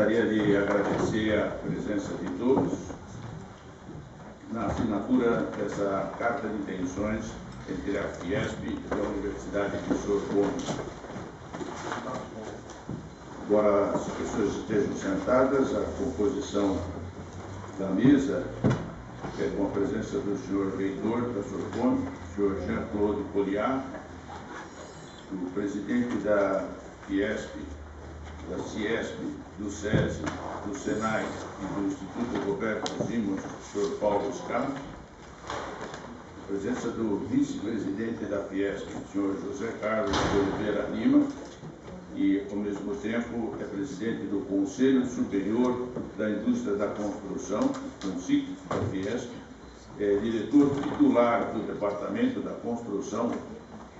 gostaria de agradecer a presença de todos na assinatura dessa carta de intenções entre a Fiesp e a Universidade de Sorbonne. Embora as pessoas estejam sentadas, a composição da mesa é com a presença do senhor reitor da Sorbonne, senhor Jean-Claude Colliard, o presidente da Fiesp, da Ciesp, do SESI, do SENAI e do Instituto Roberto Simons, senhor Paulo Scaff, a presença do vice-presidente da Fiesp, senhor José Carlos de Oliveira Lima, e, ao mesmo tempo, é presidente do Conselho Superior da Indústria da Construção, CONSIC, da Fiesp, é diretor titular do Departamento da Construção,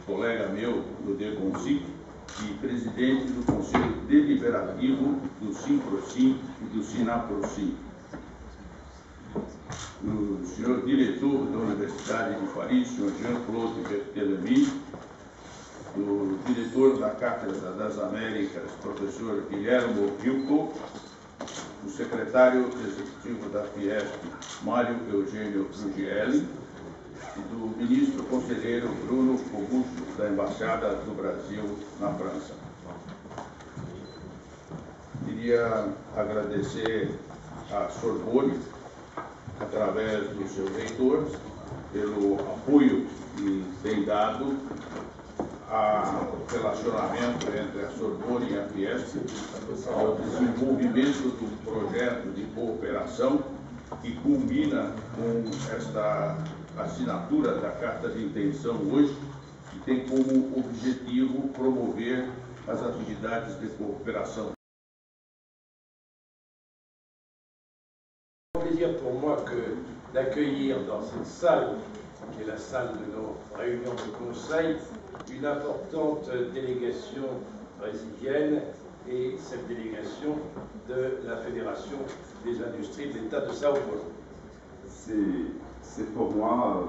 colega meu do DECONSIC, e presidente do Conselho Deliberativo do SINPROCIM e do SINAPROCIM. O senhor diretor da Universidade de Paris, senhor Jean-Claude Berthelemy, o diretor da Cátedra das Américas, professor Guilherme Hilco, o secretário executivo da Fiesp, Mário Eugênio Frugielli, e do ministro conselheiro Bruno Augusto, da Embaixada do Brasil na França. Queria agradecer à Sorbonne, através do seu reitor, pelo apoio que tem dado ao relacionamento entre a Sorbonne e a Fiesp, ao desenvolvimento do projeto de cooperação que culmina com esta assinatura da Carta de Intenção hoje, que tem como objetivo promover as atividades de coopération. C'est un plaisir pour moi d'accueillir dans cette salle, qui est la salle de nos réunions de conseil, une importante délégation brésilienne et cette délégation de la Fédération des industries de l'État de São Paulo. C'est pour moi,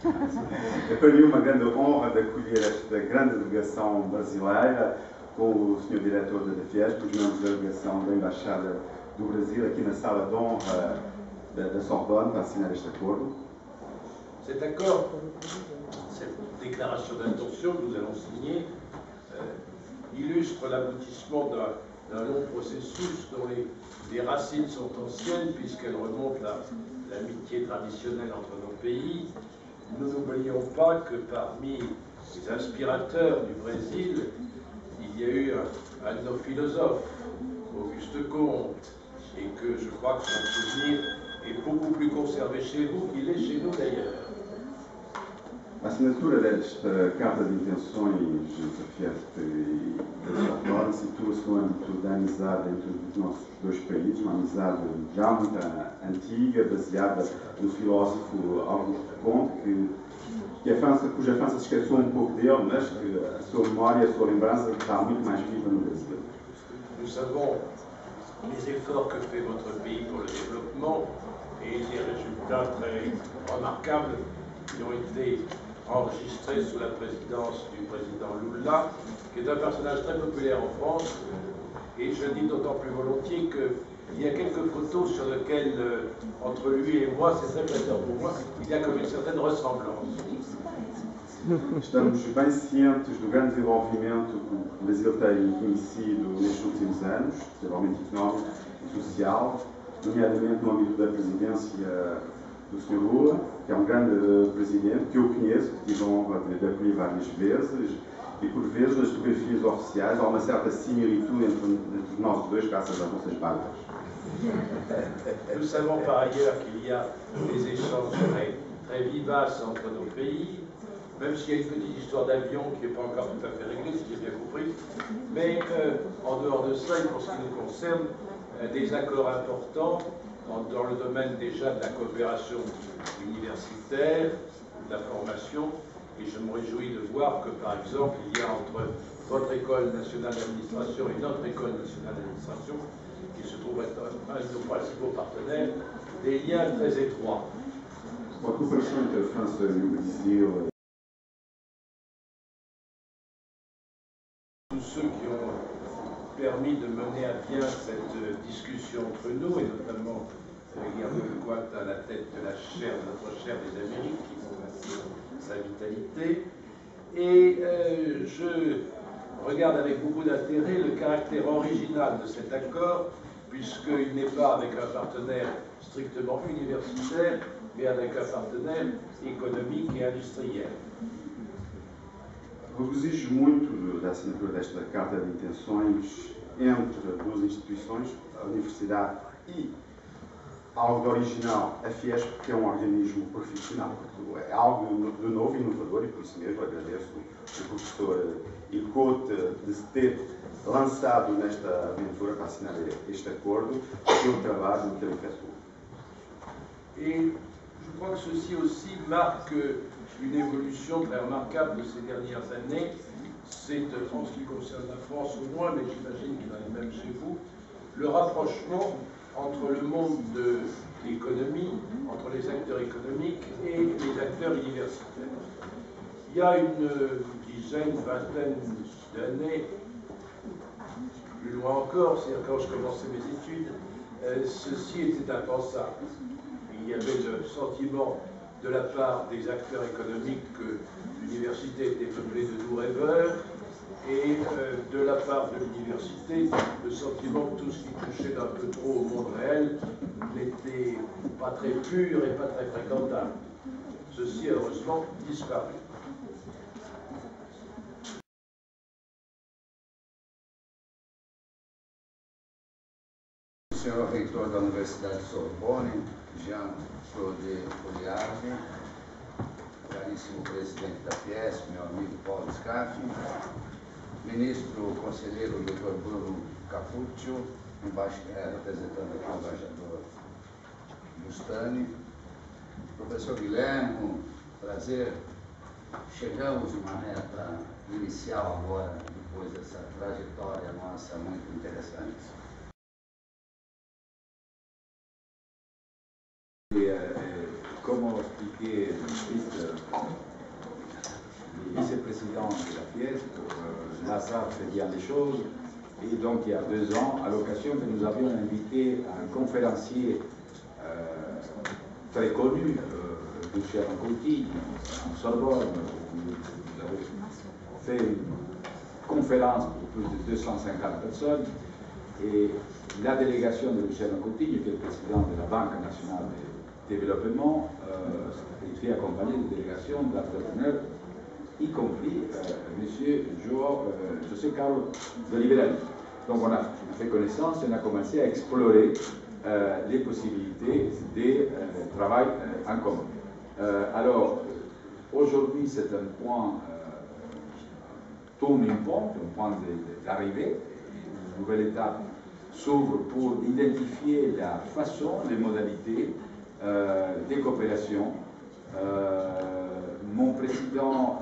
é para mim uma grande honra de acolher esta grande delegação brasileira com o Sr. Diretor da Fiesp, os membros da delegação da Embaixada do Brasil aqui na sala de honra da Sorbonne para assinar este acordo. Cet accord, cette déclaration d'intention que nous allons signer, illustre l'aboutissement d'un long processus dont les racines sont anciennes puisqu'elles remontent à l'amitié traditionnelle entre nos pays. Nous n'oublions pas que parmi les inspirateurs du Brésil, il y a eu un de nos philosophes, Auguste Comte, et que je crois que son souvenir est beaucoup plus conservé chez vous qu'il est chez nous d'ailleurs. A assinatura desta Carta de Intenções da Fiesp e da Sorbonne situa-se no âmbito da amizade entre os nossos dois países, uma amizade já muito antiga, baseada no filósofo Auguste Comte, cuja França se esqueceu um pouco dele, mas que a sua memória, a sua lembrança está muito mais viva no Brasil. Nous savons les efforts que fait votre pays pour le développement et les résultats très remarquables qui ont été enregistré sous la présidence du président Lula, qui est un personnage très populaire en France, et je dis d'autant plus volontiers qu'il y a quelques photos sur lesquelles, entre lui et moi, c'est très flatteur pour moi, il y a comme une certaine ressemblance. Estamos bem cientes do grande desenvolvimento que o Brasil tem conhecido nestes últimos anos, desenvolvimento económico e social, nomeadamente no âmbito da presidência do Sr. Lula, que é um grande presidente, que eu conheço, que tive a honra de acolher várias vezes, e por vezes nas fotografias oficiais há uma certa similitude entre nós dois, graças às nossas barbas. Nous savons par ailleurs qu'il y a des échanges très vivaces entre nos pays, même s'il y a une petite histoire d'avion qui n'est pas encore tout à fait réglée, si j'ai bien compris. Mais en dehors de ça, et pour ce qui nous concerne, des accords importants dans le domaine déjà de la coopération universitaire, de la formation, et je me réjouis de voir que, par exemple, il y a entre votre école nationale d'administration et notre école nationale d'administration, qui se trouve être un de nos principaux partenaires, des liens très étroits. A cooperação entre a França e o Brasil. Tous ceux qui ont permis de mener à bien cette discussions entre nous, et notamment Guillermo Coat à la tête de la chaire, notre chaire des Amériques, qui montre ainsi sa vitalité. Et je regarde avec beaucoup d'intérêt le caractère original de cet accord, puisqu'il n'est pas avec un partenaire strictement universitaire, mais avec un partenaire économique et industriel. Regozijo muito da assinatura desta Carta de Intenções entre duas instituições, a Universidade e algo de original, a Fiesp, que é um organismo profissional. É algo de novo, inovador, e por isso mesmo agradeço o professor Ilcote de se ter lançado nesta aventura para assinar este acordo, pelo trabalho que ele efetuou. Et je crois que ceci aussi marque une évolution très remarquable de ces dernières années. C'est, en ce qui concerne la France au moins, mais j'imagine qu'il en est même chez vous, le rapprochement entre le monde de l'économie, entre les acteurs économiques et les acteurs universitaires. Il y a une dizaine, vingtaine d'années, plus loin encore, c'est-à-dire quand je commençais mes études, ceci était impensable. Il y avait le sentiment de la part des acteurs économiques que l'université était peuplée de doux rêveurs, et de la part de l'université, le sentiment que tout ce qui touchait d'un peu trop au monde réel n'était pas très pur et pas très fréquentable. Ceci a heureusement disparu. Senhor reitor da Universidade de Sorbonne, Jean-Claude Poliardi, caríssimo presidente da Fiesp, meu amigo Paulo Scaffi, ministro conselheiro Dr. Bruno Capuccio, representando aqui o embaixador Bustani, professor Guilhermo, prazer. Chegamos numa reta inicial agora, depois dessa trajetória nossa muito interessante. Comment expliquer le vice-président de la Fiesp, Lazare fait bien les choses, et donc il y a 2 ans, à l'occasion que nous avions invité un conférencier très connu, Luciano Coutinho, en Sorbonne, où nous avons fait une conférence pour plus de 250 personnes, et la délégation de Luciano Coutinho, qui est le président de la Banque nationale de développement, était accompagné de délégations d'entrepreneurs, y compris M. José Carlos de Liberali. Donc on a fait connaissance et on a commencé à explorer les possibilités de travail en commun. Alors, aujourd'hui, c'est un point, tourning point, un point d'arrivée, une nouvelle étape s'ouvre pour identifier la façon, les modalités des coopérations. Mon président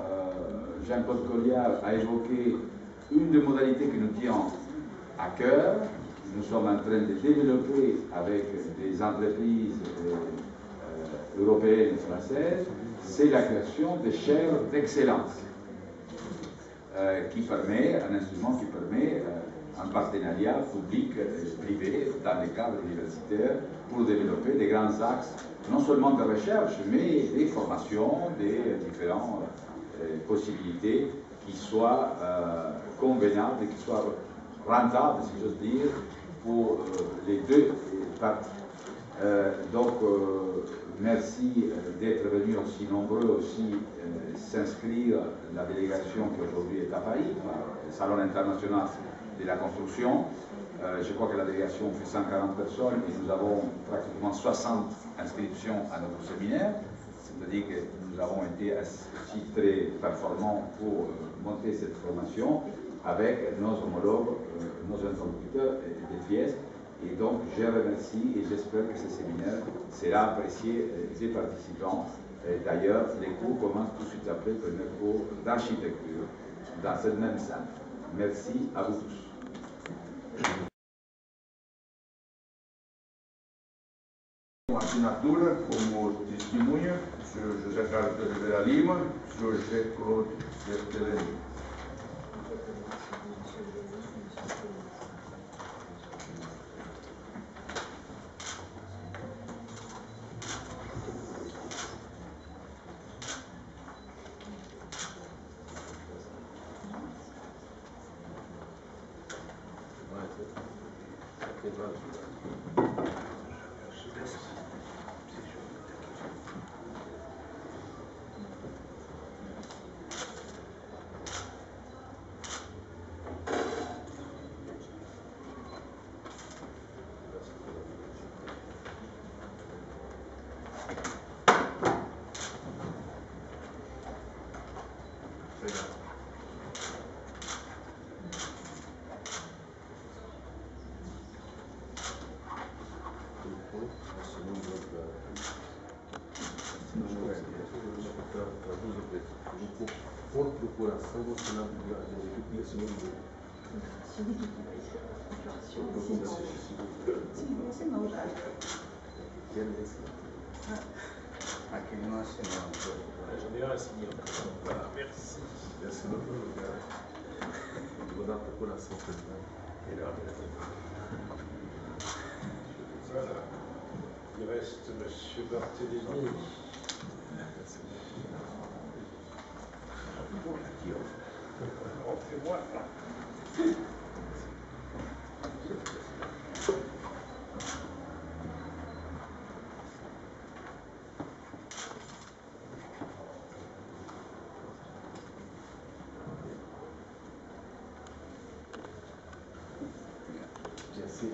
Jean-Claude Colliard a évoqué une des modalités qui nous tient à cœur. Nous sommes en train de développer avec des entreprises européennes et françaises, c'est la création de chaires d'excellence qui permet, un instrument qui permet un partenariat public-privé dans les cadres universitaires pour développer des grands axes, non seulement de recherche, mais des formations, des différentes possibilités qui soient convenables et qui soient rentables, si j'ose dire, pour les deux parties. Merci d'être venus aussi nombreux, aussi s'inscrire la délégation qui aujourd'hui est à Paris, le Salon international de la construction. Je crois que la délégation fait 140 personnes et nous avons pratiquement 60 inscriptions à notre séminaire. C'est-à-dire que nous avons été aussi très performants pour monter cette formation avec nos homologues, nos interlocuteurs des Fiesp. Et donc, je remercie et j'espère que ce séminaire sera apprécié des participants. D'ailleurs, les cours commencent tout de suite après le premier cours d'architecture dans cette même salle. Merci à vous tous. Assinatura como testemunha, o senhor José Carlos de Oliveira Lima, o senhor Jean-Claude Berthelemy. Por procuração, você não nesse mundo. Aquele não assinou. J'en ai un à signer. Voilà, merci. E assinou no lugar. Vou dar procuração para ele. Voilà. Il reste M. Barthélémy. Rentrez-moi. Merci.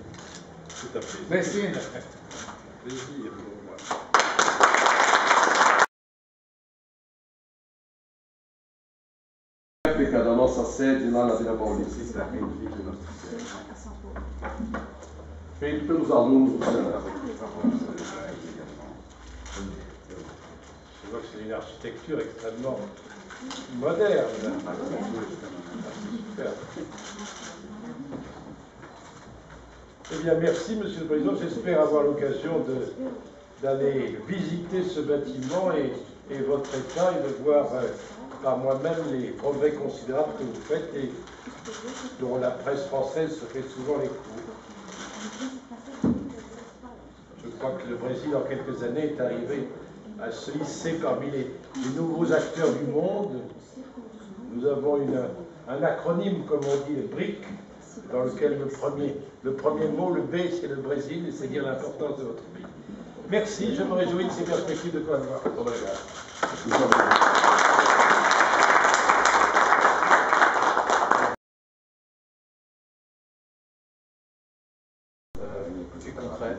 Tout à fait. Merci. Plaisir pour moi. Réplica da nossa sede lá na Vila Paulista. Feito pelos alunos do Senado. Je vois que c'est une architecture extrêmement moderne. Super. Eh bien, merci, Monsieur le Président. J'espère avoir l'occasion d'aller visiter ce bâtiment et votre état et de voir par moi-même les progrès considérables que vous faites et dont la presse française se fait souvent l'écho. Je crois que le Brésil, en quelques années, est arrivé à se hisser parmi les nouveaux acteurs du monde. Nous avons un acronyme, comme on dit, le BRIC, dans lequel le premier mot, le B, c'est le Brésil, et c'est dire l'importance de votre pays. Merci, je me réjouis de ces perspectives de collaboration. Plus concret,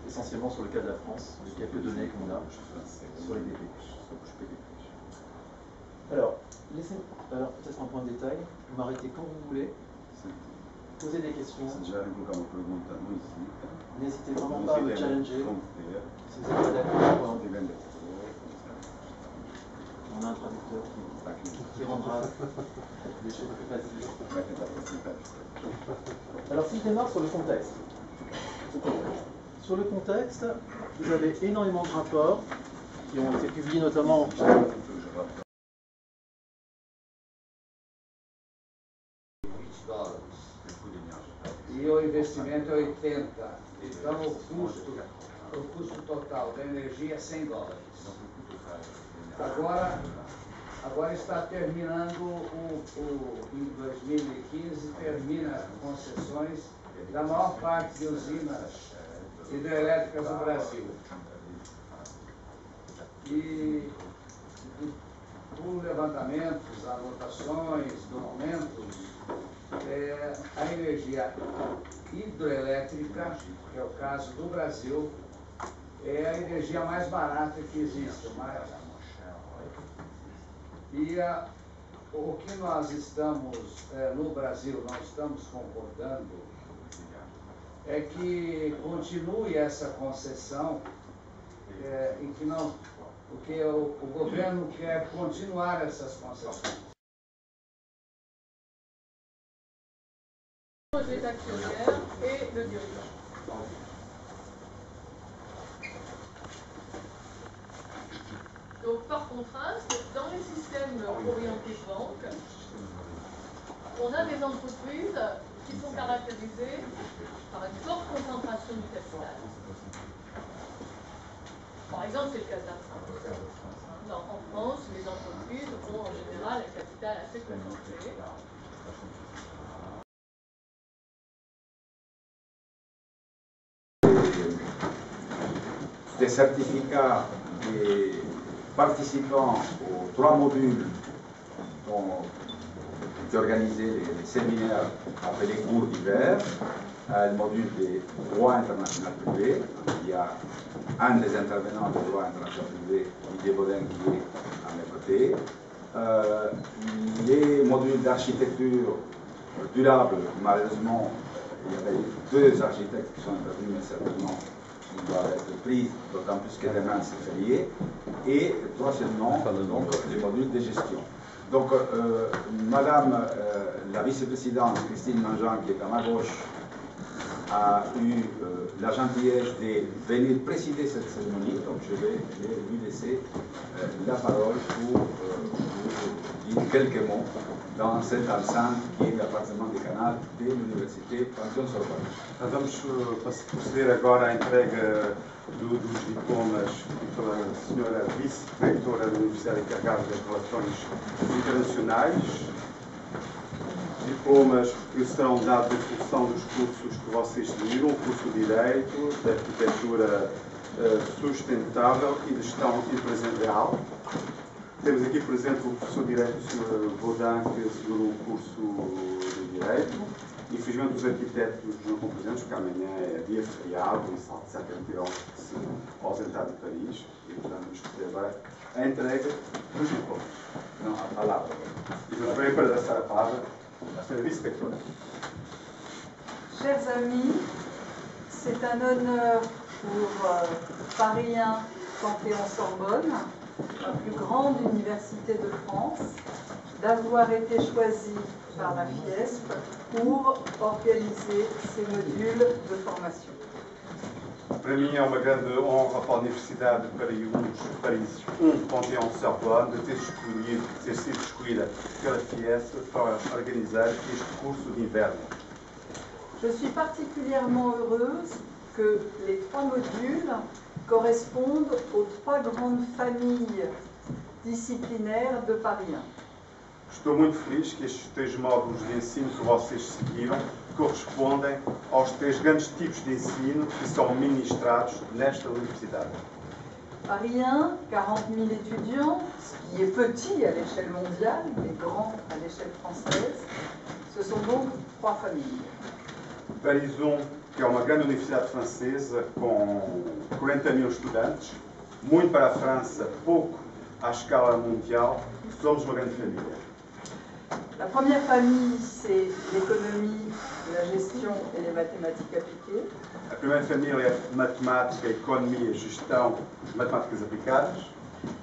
essentiellement sur le cas de la France, les quelques données qu'on a sur les DP. Alors, peut-être un point de détail, vous m'arrêtez quand vous voulez, posez des questions, n'hésitez vraiment pas à me challenger, si vous n'êtes pas d'accord, on a un traducteur qui rendra les choses plus faciles. Alors si je démarre sur le contexte. Sur le contexte, vous avez énormément de rapports qui ont été publiés notamment E o investimento é 80. Então o custo total da energia é 100 dólares. Agora está terminando em 2015, termina concessões da maior parte de usinas hidrelétricas do Brasil. E por levantamentos, anotações, documentos, a energia hidrelétrica, que é o caso do Brasil, é a energia mais barata que existe. E o que nós estamos, no Brasil, nós estamos concordando é que continue essa concessão, em que não, porque o governo quer continuar essas concessões. Les actionnaires et le dirigeant. Donc par contraste, dans les systèmes orientés banque, on a des entreprises qui sont caractérisées par une forte concentration du capital. Par exemple, c'est le cas de la France. En France, les entreprises ont en général un capital assez concentré. certificats des participants aux 3 modules dont étaient organisés les séminaires appelés cours d'hiver, le module des droits international privé. Il y a un des intervenants de droit international privé, Didier Baudin, qui est à mes côtés. Les modules d'architecture durable, malheureusement, il y avait 2 architectes qui sont intervenus, mais certainement ils doivent être pris, d'autant plus que demain c'est férié. Et troisièmement, donc, les modules de gestion. Donc, Madame la vice-présidente Christine Mangean, qui est à ma gauche, a eu la gentillesse de venir présider cette cérémonie. Donc, je vais lui laisser la parole pour dire quelques mots dans cette enceinte qui est l'appartement de Canal de l'Université Panthéon-Sorbonne. Vamos proceder agora à entrega dos diplomas pela senhora vice-reitora da Universidade encarregada das Relações Internacionais. Diplomas que serão dados em função dos cursos que vocês seguiram, o curso de Direito, de Arquitetura Sustentável e de Gestão Empresarial. Temos aqui presente o professor de Direito, o Sr. Baudin, que segurou o curso de Direito. Infelizmente os arquitetos não estão presentes, porque amanhã é dia feriado e certamente terão que se ausentar de Paris. E, portanto, vamos fazer agora a entrega dos diplomas. Não, a palavra. E vamos bem para dar a palavra à senhora vice-reitora. Chers amis, c'est un honneur pour Paris 1 Panthéon-Sorbonne, la plus grande université de France, d'avoir été choisi par la FIESP pour organiser ces modules de formation. Para mim é uma grande honra para a Universidade de Paris 1 Panthéon-Sorbonne de ter sido escolhida pela FIESP para organizar este curso de inverno. Je suis particulièrement heureuse que les 3 modules correspondent aux 3 grandes familles disciplinaires de Paris 1. Estou muito feliz que estes 3 módulos de ensino que vocês seguiram correspondem aos 3 grandes tipos de ensino que são ministrados nesta universidade. Paris 1, 40 000 étudiants, ce qui est petit à l'échelle mondiale, mais grand à l'échelle française. Ce sont donc 3 familles. Paris 1, que é uma grande universidade francesa com 40 000 estudantes, muito para a França, pouco à escala mundial, somos uma grande família. La première famille, c'est l'économie, la gestion et les mathématiques appliquées. A primeira família é matemática, economia, gestão, matemáticas aplicadas.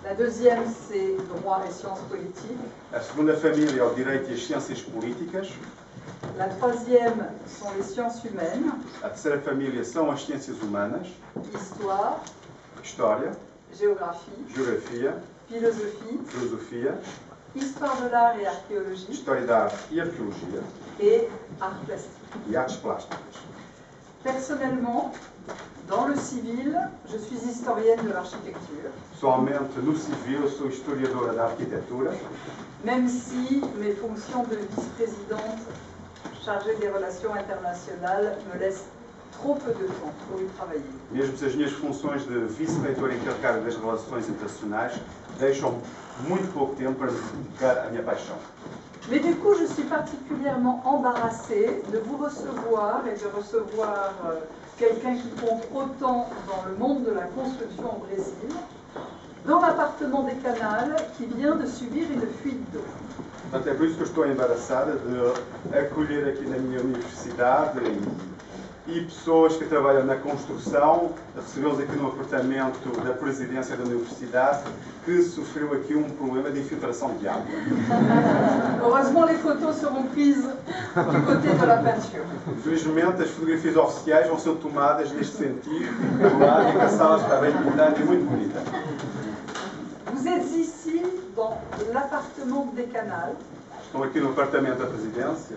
La deuxième, c'est droit et sciences politiques. A segunda família é o direito e as ciências políticas. La troisième sont les sciences humaines. A terceira família são as ciências humanas, Histoire, história, géographie, geografia, philosophie, filosofia, histoire de l'art et archéologie história da arte e arqueologia et art plastique. e artes plásticas. Personnellement, dans le civil, je suis historienne de l'architecture, Pessoalmente, no civil, sou historiadora da arquitetura, même si mes fonctions de vice-présidente chargée des relations internationales me laissent trop peu de temps pour y travailler. mesmo se as minhas funções de vice-reitora encarregada das relações internacionais deixam muito pouco tempo para me dedicar à minha paixão. Mais du coup, je suis particulièrement embarrassée de vous recevoir et de recevoir quelqu'un qui compte autant dans le monde de la construction au Brésil, dans l'appartement des Canals, qui vient de subir une fuite d'eau. Portanto, é por isso que eu estou embaraçada de acolher aqui na minha universidade e pessoas que trabalham na construção. Recebemos aqui no apartamento da presidência da universidade que sofreu aqui um problema de infiltração de água. Heureusement, les photos seront prises du côté de la peinture. Infelizmente, as fotografias oficiais vão ser tomadas neste sentido, do lado em que a sala está bem pintada e muito bonita. Vous êtes ici dans l'appartement des Canals, Estou aqui no apartamento da presidência,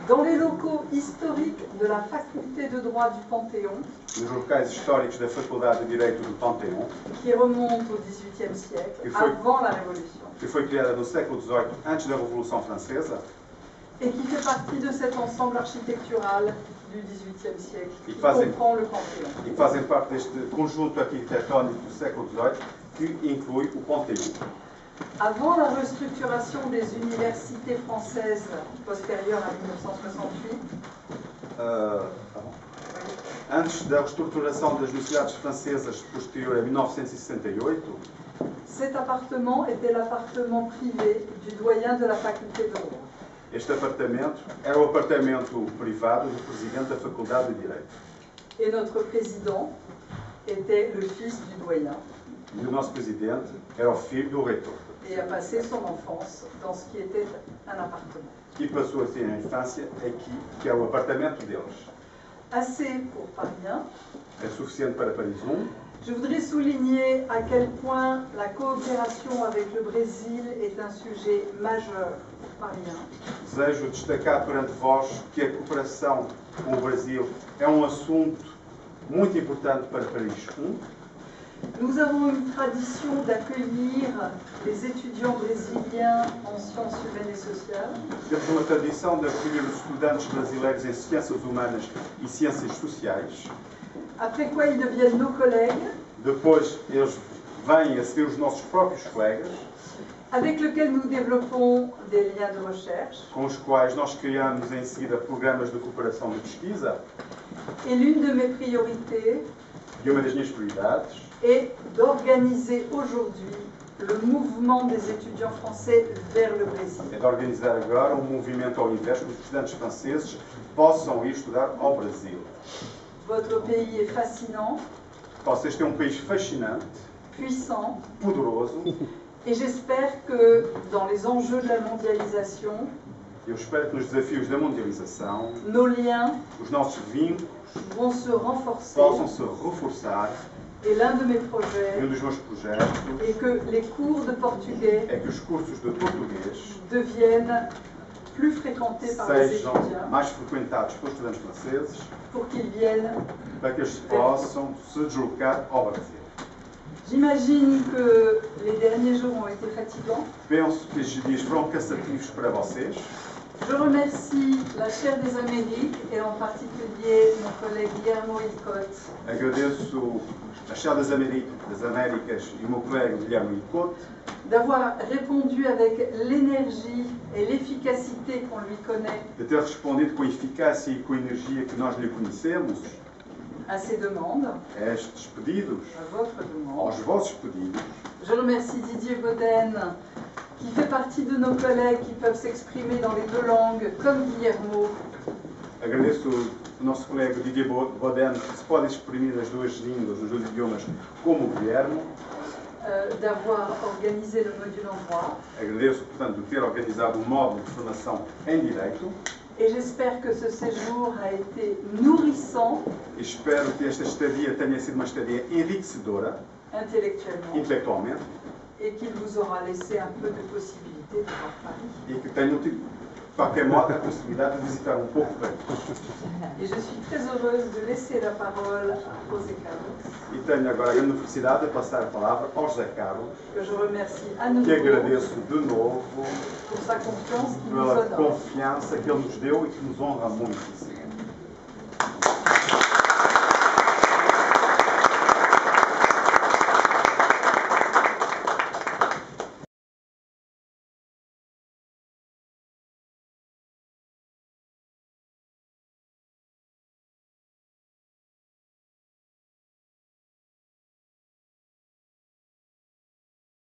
dans les locaux historiques de la faculté de droit du Panthéon, nos locais históricos da Faculdade de Direito do Panthéon, qui remonte au XVIIIe siècle, Il faut- avant la Révolution, que foi criada no século XVIII, antes da Revolução Francesa, et qui fait partie de cet ensemble architectural du XVIIIe siècle, E qui fazem- comprend le Panthéon. e fazem parte deste conjunto arquitetónico do século XVIII que inclui o Panthéon. Avant la restructuration des universités françaises postérieure à 1968, Antes da reestruturação das universidades francesas posterior a 1968, cet appartement était l'appartement privé du doyen de la faculté de droit. este apartamento era o apartamento privado do presidente da Faculdade de Direito. Et notre président était le fils du doyen E o nosso presidente era o filho do reitor. et a passé son enfance dans ce qui était un appartement. E passou assim a infância aqui, que é o apartamento deles. Assez pour Paris 1. É suficiente para Paris 1. Je voudrais souligner à quel point la coopération avec le Brésil est un sujet majeur pour Paris 1. Desejo destacar perante vós que a cooperação com o Brasil é um assunto muito importante para Paris 1. Nous avons une tradition d'accueillir les étudiants brésiliens en sciences humaines et sociales. Temos uma tradição de acolher os estudantes brasileiros em ciências humanas e ciências sociais. Après quoi ils deviennent nos collègues, Depois eles vêm a ser os nossos próprios colegas, avec lesquels nous développons des liens de recherche. com os quais nós criamos em seguida programas de cooperação de pesquisa. Et l'une de mes priorités E uma das minhas prioridades est d'organiser aujourd'hui le mouvement des étudiants français vers le Brésil. é de organizar agora um movimento ao inverso, que os estudantes franceses possam ir estudar ao Brasil. Votre pays est fascinant, Vocês têm um país fascinante, puissant, poderoso. et j'espère que dans les enjeux de la mondialisation, Eu espero que nos desafios da mundialização, nos liens os nossos vínculos vont se renforcer. possam se reforçar. Et l'un de mes E um projets dos meus projetos est que les cours de portugais é que os cursos de português deviennent plus fréquentés par les sejam étudiants mais frequentados pelos estudantes franceses, pour qu'ils viennent. para que eles possam se deslocar ao Brasil. J'imagine que les derniers jours ont été fatigants. Penso que estes dias foram cansativos para vocês. Je remercie la chaire des Amériques et en particulier mon collègue Guillermo Ilcott Agradeço a Chaire das Américas e o meu colega Guilherme Ilcott d'avoir répondu avec l'énergie et l'efficacité qu'on lui connaît de ter respondido com a eficácia e com a energia que nós lhe conhecemos à ses demandes, a estes pedidos, à votre demande. aos vossos pedidos. Je remercie Didier Boden, qui fait partie de nos collègues qui peuvent s'exprimer dans les deux langues, comme Guillermo. Agradeço o nosso colega Didier Boden, que se pode exprimir nas duas línguas, nos dois idiomas, como o Guilherme. D'avoir organisé le module en droit. Agradeço, portanto, de ter organizado um módulo de formação em Direito. Et j'espère que ce séjour a été nourrissant E espero que esta estadia tenha sido uma estadia enriquecedora, intellectuellement intelectualmente, et qu'il vous aura laissé un peu de possibilité de voir Paris. e que tenham tido, de qualquer modo, a possibilidade de visitar um pouco Paris. Et je suis très heureuse de laisser la parole à José Carlos, E tenho agora a grande felicidade de passar a palavra ao José Carlos, que je remercie à nouveau que agradeço de novo pour sa confiance qu'il nous pela honore. confiança que ele nos deu e que nos honra muitíssimo.